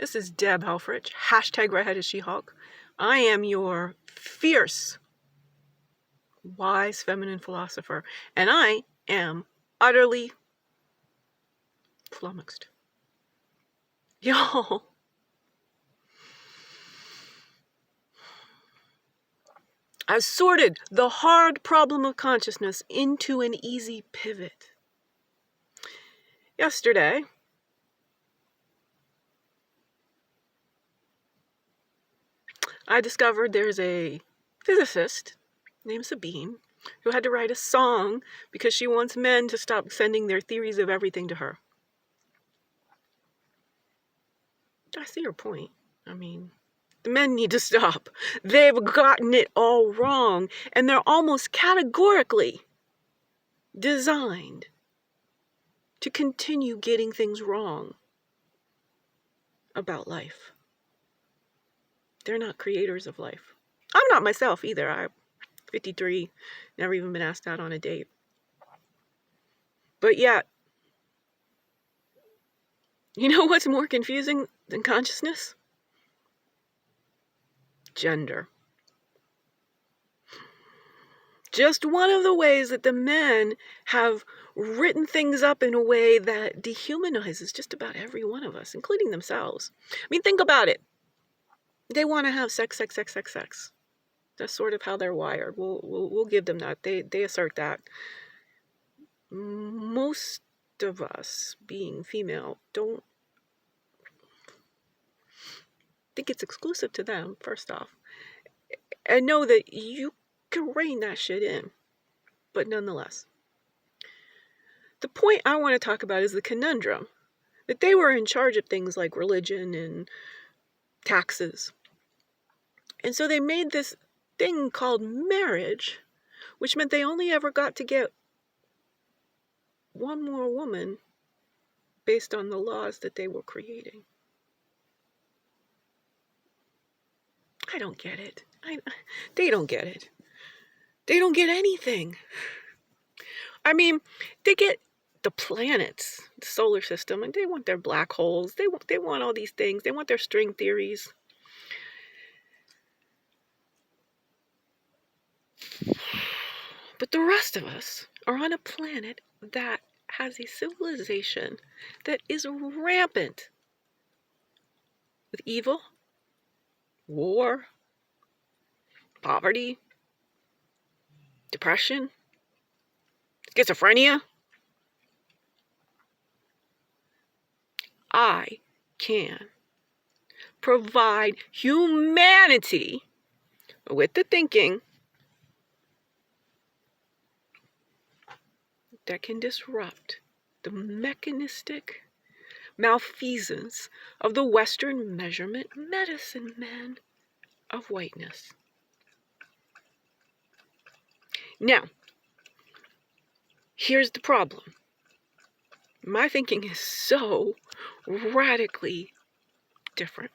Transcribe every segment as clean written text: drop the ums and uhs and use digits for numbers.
This is Deb Helfrich, hashtag Redhead is She-Hulk. I am your fierce, wise feminine philosopher, and I am utterly flummoxed. Y'all. I've sorted the hard problem of consciousness into an easy pivot. Yesterday, I discovered there's a physicist named Sabine who had to write a song because she wants men to stop sending their theories of everything to her. I see your point. I mean, the men need to stop. They've gotten it all wrong, and they're almost categorically designed to continue getting things wrong about life. They're not creators of life. I'm not myself either. I'm 53, never even been asked out on a date. But yet, you know what's more confusing than consciousness? Gender. Just one of the ways that the men have written things up in a way that dehumanizes just about every one of us, including themselves. I mean, think about it. They want to have sex. That's sort of how they're wired. We'll give them that. They assert that. Most of us, being female, don't think it's exclusive to them, first off. And know that you can rein that shit in. But nonetheless. The point I want to talk about is the conundrum that they were in charge of things like religion and taxes. And so they made this thing called marriage, which meant they only ever got to get one more woman based on the laws that they were creating. I don't get it. They don't get it. They don't get anything. I mean, they get the planets, the solar system, and they want their black holes. They want all these things. They want their string theories. But the rest of us are on a planet that has a civilization that is rampant with evil, war, poverty, depression, schizophrenia. I can provide humanity with the thinking that can disrupt the mechanistic malfeasance of the Western measurement medicine men of whiteness. Now, here's the problem. My thinking is so radically different.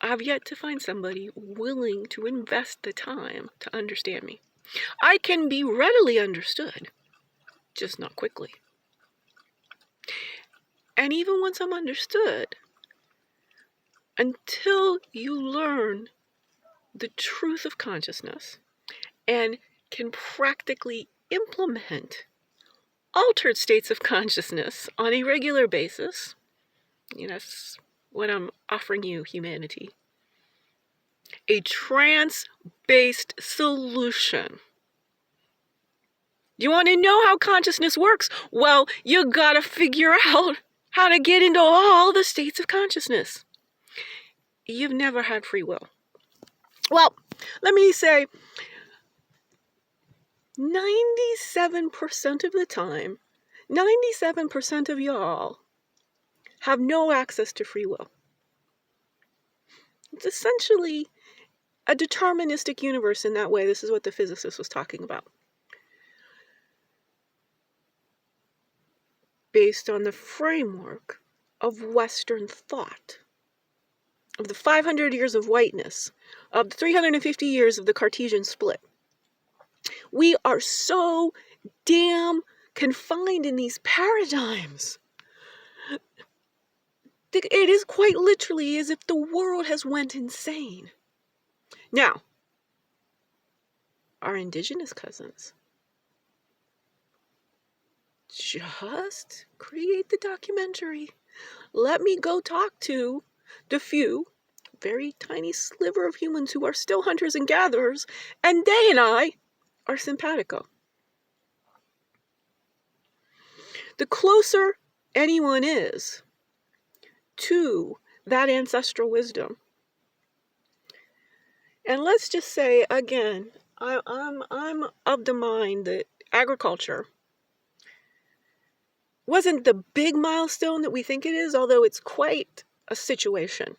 I've yet to find somebody willing to invest the time to understand me. I can be readily understood, just not quickly. And even once I'm understood, until you learn the truth of consciousness and can practically implement altered states of consciousness on a regular basis, that's what I'm offering you, humanity. A trance-based solution. You want to know how consciousness works? Well, you gotta figure out how to get into all the states of consciousness. You've never had free will. Well, let me say 97% of the time, 97% of y'all have no access to free will. It's essentially a deterministic universe in that way. This is what the physicist was talking about. Based on the framework of Western thought, of the 500 years of whiteness, of the 350 years of the Cartesian split. We are so damn confined in these paradigms It is quite literally as if the world has went insane. Now, our indigenous cousins just create the documentary. Let me go talk to the few, very tiny sliver of humans who are still hunters and gatherers, and they and I are simpatico. The closer anyone is to that ancestral wisdom, and let's just say again, I'm of the mind that agriculture wasn't the big milestone that we think it is, although it's quite a situation.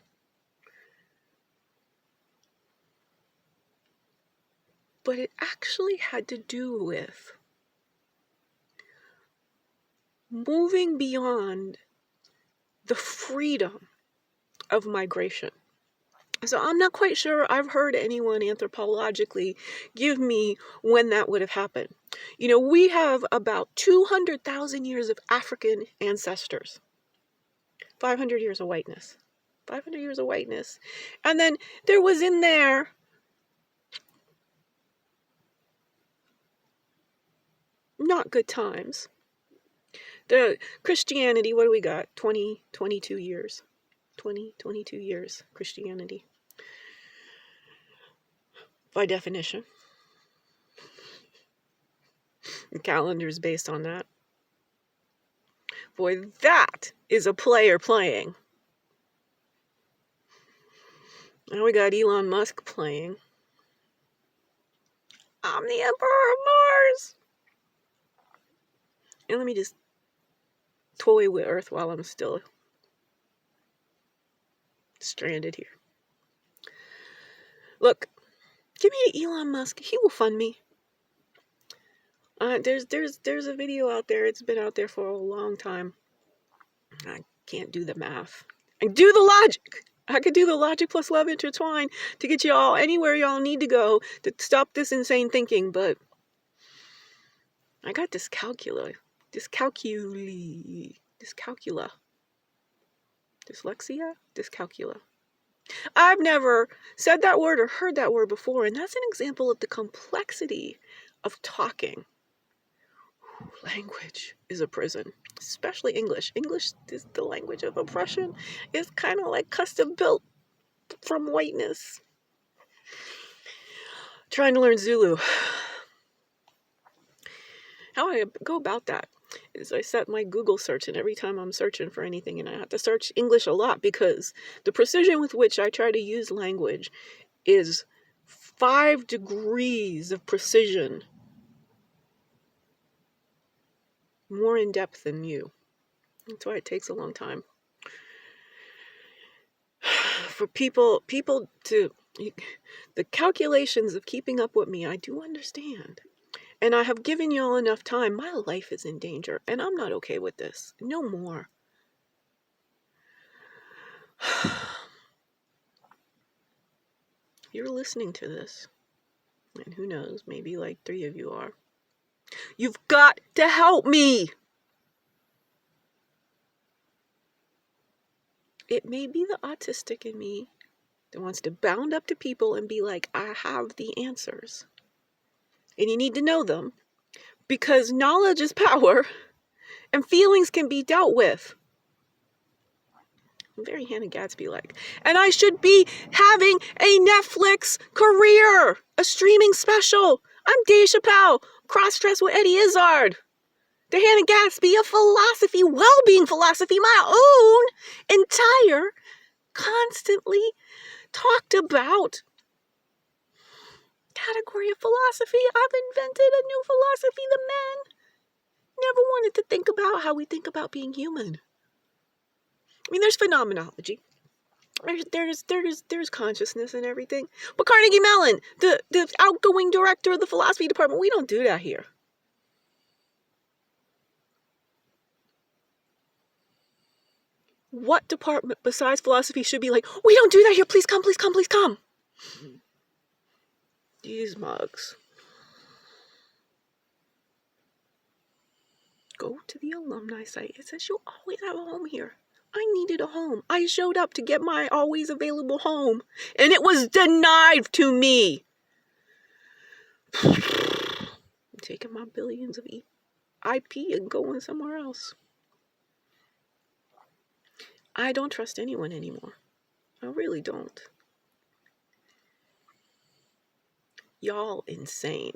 But it actually had to do with moving beyond the freedom of migration. So I'm not quite sure I've heard anyone anthropologically give me when that would have happened. You know, we have about 200,000 years of African ancestors, 500 years of whiteness, 500 years of whiteness. And then there was in there not good times. The Christianity, what do we got? 22 years. 22 years, Christianity. By definition. The calendar's based on that. Boy, that is a player playing. Now we got Elon Musk playing. I'm the Emperor of Mars. And let me just toy with Earth while I'm still stranded here. Look, give me to Elon Musk. He will fund me. There's a video out there. It's been out there for a long time. I can't do the math. I do the logic. I could do the logic plus love intertwined to get you all anywhere y'all need to go to stop this insane thinking, but I got dyscalculia. Dyscalculia. Dyslexia? Dyscalculia. I've never said that word or heard that word before, and that's an example of the complexity of talking. Language is a prison, especially English. English is the language of oppression. It's kind of like custom built from whiteness. Trying to learn Zulu. How I go about that is I set my Google search, and every time I'm searching for anything, and I have to search English a lot because the precision with which I try to use language is 5 degrees of precision more in depth than you. That's why it takes a long time. For people to, the calculations of keeping up with me, I do understand. And I have given y'all enough time. My life is in danger, and I'm not okay with this. No more. You're listening to this, and who knows, maybe like 3 of you are. You've got to help me. It may be the autistic in me that wants to bound up to people and be like, I have the answers. And you need to know them, because knowledge is power, and feelings can be dealt with. I'm very Hannah Gadsby-like. And I should be having a Netflix career, a streaming special. I'm Dave Chappelle, cross-dressed with Eddie Izzard. The Hannah Gadsby of philosophy, well-being philosophy, my own entire, constantly talked about category of philosophy. I've invented a new philosophy. The men never wanted to think about how we think about being human. I mean, there's phenomenology. There's consciousness and everything. But Carnegie Mellon, the outgoing director of the philosophy department, we don't do that here. What department besides philosophy should be like, we don't do that here, please come, please come, please come? These mugs. Go to the alumni site. It says you'll always have a home here. I needed a home. I showed up to get my always available home, and it was denied to me. I'm taking my billions of IP and going somewhere else. I don't trust anyone anymore. I really don't. Y'all insane.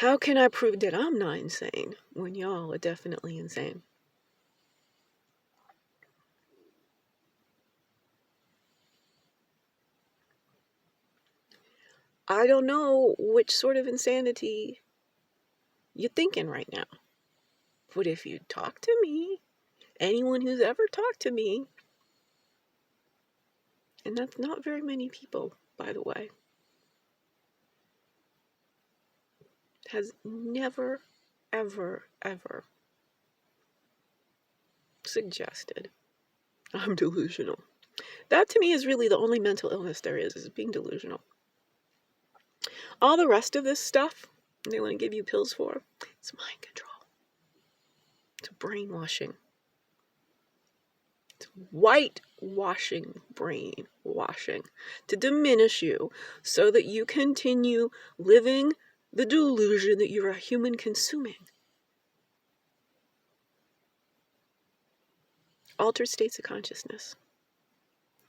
How can I prove that I'm not insane when y'all are definitely insane? I don't know which sort of insanity you're thinking right now. But if you talk to me, anyone who's ever talked to me, and that's not very many people, by the way, has never, ever, ever suggested I'm delusional. That to me is really the only mental illness there is being delusional. All the rest of this stuff they want to give you pills for, it's mind control. It's brainwashing. It's whitewashing, brainwashing to diminish you so that you continue living the delusion that you're a human consuming. Altered states of consciousness.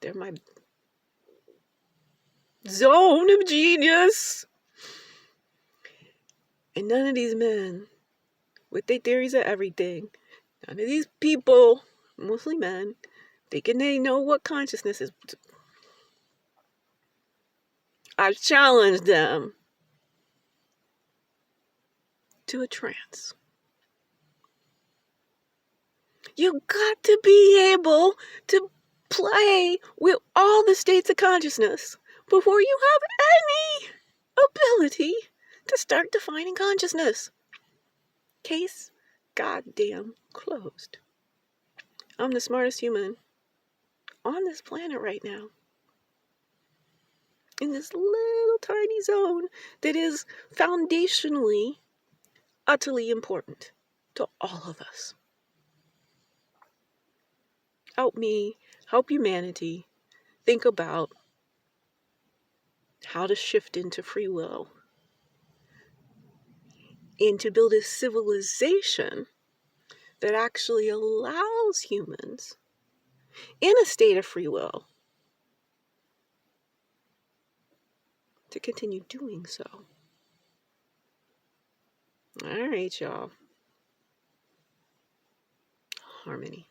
They're my zone of genius. And none of these men, with their theories of everything, none of these people, mostly men, thinking they know what consciousness is. I challenge them to a trance. You got to be able to play with all the states of consciousness before you have any ability to start defining consciousness. Case goddamn closed. I'm the smartest human on this planet right now. In this little tiny zone that is foundationally, utterly important to all of us. Help me, help humanity think about how to shift into free will and to build a civilization that actually allows humans in a state of free will to continue doing so. All right, y'all. Harmony.